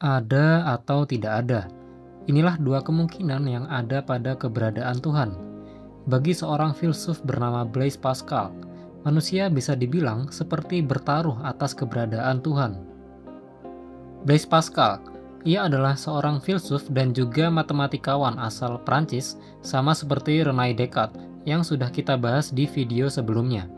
Ada atau tidak ada. Inilah dua kemungkinan yang ada pada keberadaan Tuhan. Bagi seorang filsuf bernama Blaise Pascal, manusia bisa dibilang seperti bertaruh atas keberadaan Tuhan. Blaise Pascal, ia adalah seorang filsuf dan juga matematikawan asal Prancis, sama seperti René Descartes yang sudah kita bahas di video sebelumnya.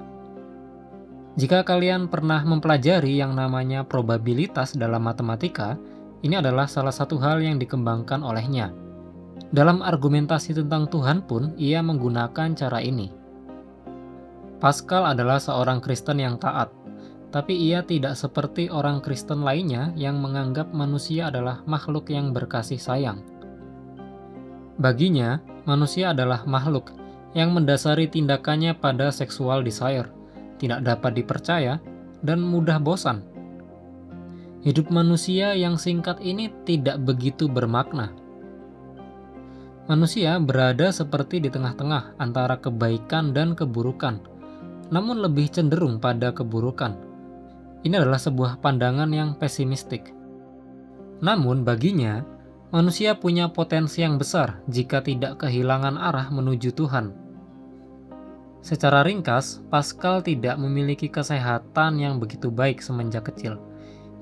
Jika kalian pernah mempelajari yang namanya probabilitas dalam matematika, ini adalah salah satu hal yang dikembangkan olehnya. Dalam argumentasi tentang Tuhan pun, ia menggunakan cara ini. Pascal adalah seorang Kristen yang taat, tapi ia tidak seperti orang Kristen lainnya yang menganggap manusia adalah makhluk yang berkasih sayang. Baginya, manusia adalah makhluk yang mendasari tindakannya pada sexual desire, tidak dapat dipercaya, dan mudah bosan. Hidup manusia yang singkat ini tidak begitu bermakna. Manusia berada seperti di tengah-tengah antara kebaikan dan keburukan, namun lebih cenderung pada keburukan. Ini adalah sebuah pandangan yang pesimistik. Namun baginya, manusia punya potensi yang besar jika tidak kehilangan arah menuju Tuhan. Secara ringkas, Pascal tidak memiliki kesehatan yang begitu baik semenjak kecil,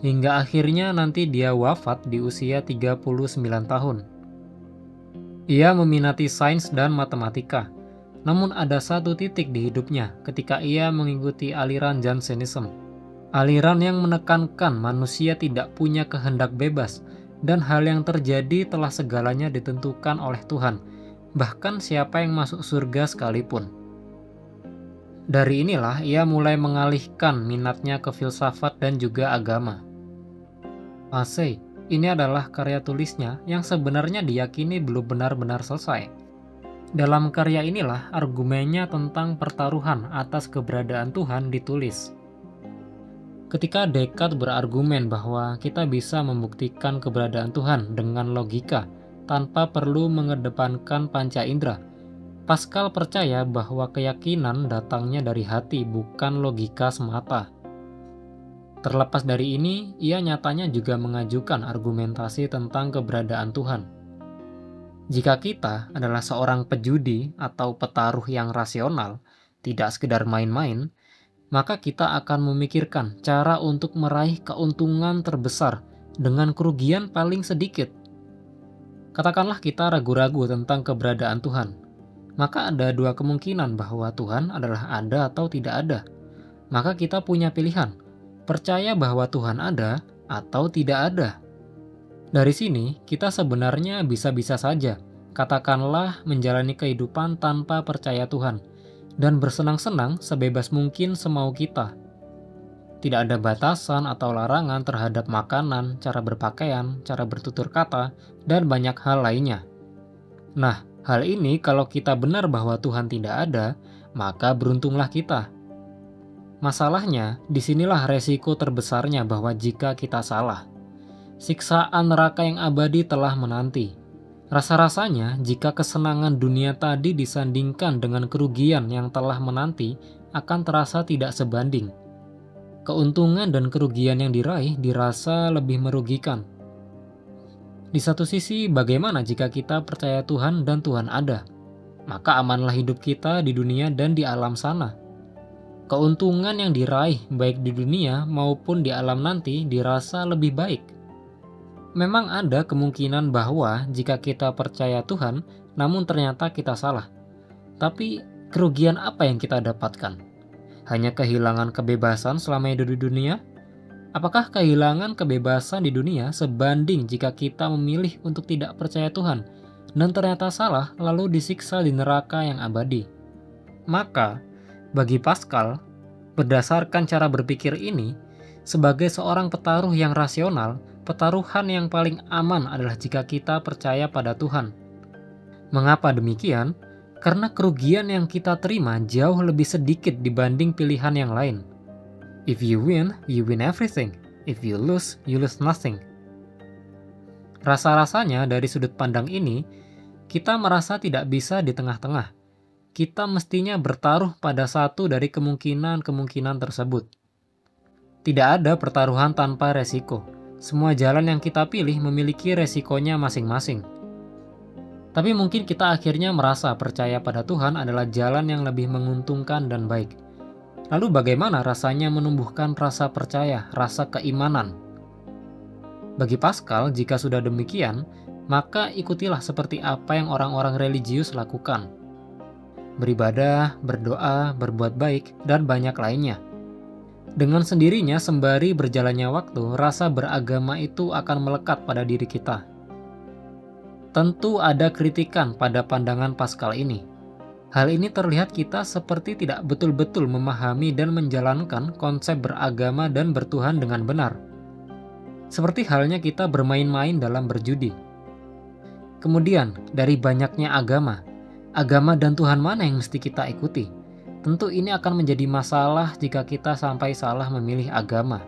hingga akhirnya nanti dia wafat di usia 39 tahun. Ia meminati sains dan matematika, namun ada satu titik di hidupnya ketika ia mengikuti aliran Jansenism. Aliran yang menekankan manusia tidak punya kehendak bebas, dan hal yang terjadi telah segalanya ditentukan oleh Tuhan, bahkan siapa yang masuk surga sekalipun. Dari inilah ia mulai mengalihkan minatnya ke filsafat dan juga agama. Massey, ini adalah karya tulisnya yang sebenarnya diyakini belum benar-benar selesai. Dalam karya inilah argumennya tentang pertaruhan atas keberadaan Tuhan ditulis. Ketika Descartes berargumen bahwa kita bisa membuktikan keberadaan Tuhan dengan logika tanpa perlu mengedepankan panca indera, Pascal percaya bahwa keyakinan datangnya dari hati, bukan logika semata. Terlepas dari ini, ia nyatanya juga mengajukan argumentasi tentang keberadaan Tuhan. Jika kita adalah seorang pejudi atau petaruh yang rasional, tidak sekedar main-main, maka kita akan memikirkan cara untuk meraih keuntungan terbesar dengan kerugian paling sedikit. Katakanlah kita ragu-ragu tentang keberadaan Tuhan. Maka ada dua kemungkinan bahwa Tuhan adalah ada atau tidak ada. Maka kita punya pilihan, percaya bahwa Tuhan ada atau tidak ada. Dari sini, kita sebenarnya bisa-bisa saja, katakanlah menjalani kehidupan tanpa percaya Tuhan, dan bersenang-senang sebebas mungkin semau kita. Tidak ada batasan atau larangan terhadap makanan, cara berpakaian, cara bertutur kata, dan banyak hal lainnya. Nah, hal ini kalau kita benar bahwa Tuhan tidak ada, maka beruntunglah kita. Masalahnya, disinilah resiko terbesarnya bahwa jika kita salah, siksaan neraka yang abadi telah menanti. Rasa-rasanya jika kesenangan dunia tadi disandingkan dengan kerugian yang telah menanti akan terasa tidak sebanding. Keuntungan dan kerugian yang diraih dirasa lebih merugikan. Di satu sisi, bagaimana jika kita percaya Tuhan dan Tuhan ada? Maka amanlah hidup kita di dunia dan di alam sana. Keuntungan yang diraih baik di dunia maupun di alam nanti dirasa lebih baik. Memang ada kemungkinan bahwa jika kita percaya Tuhan, namun ternyata kita salah. Tapi kerugian apa yang kita dapatkan? Hanya kehilangan kebebasan selama hidup di dunia? Apakah kehilangan kebebasan di dunia sebanding jika kita memilih untuk tidak percaya Tuhan dan ternyata salah lalu disiksa di neraka yang abadi? Maka, bagi Pascal, berdasarkan cara berpikir ini, sebagai seorang petaruh yang rasional, pertaruhan yang paling aman adalah jika kita percaya pada Tuhan. Mengapa demikian? Karena kerugian yang kita terima jauh lebih sedikit dibanding pilihan yang lain. If you win everything. If you lose nothing. Rasa-rasanya dari sudut pandang ini, kita merasa tidak bisa di tengah-tengah. Kita mestinya bertaruh pada satu dari kemungkinan-kemungkinan tersebut. Tidak ada pertaruhan tanpa resiko. Semua jalan yang kita pilih memiliki resikonya masing-masing. Tapi mungkin kita akhirnya merasa percaya pada Tuhan adalah jalan yang lebih menguntungkan dan baik. Lalu bagaimana rasanya menumbuhkan rasa percaya, rasa keimanan? Bagi Pascal, jika sudah demikian, maka ikutilah seperti apa yang orang-orang religius lakukan. Beribadah, berdoa, berbuat baik, dan banyak lainnya. Dengan sendirinya, sembari berjalannya waktu, rasa beragama itu akan melekat pada diri kita. Tentu ada kritikan pada pandangan Pascal ini. Hal ini terlihat kita seperti tidak betul-betul memahami dan menjalankan konsep beragama dan bertuhan dengan benar. Seperti halnya kita bermain-main dalam berjudi. Kemudian, dari banyaknya agama dan Tuhan mana yang mesti kita ikuti? Tentu ini akan menjadi masalah jika kita sampai salah memilih agama.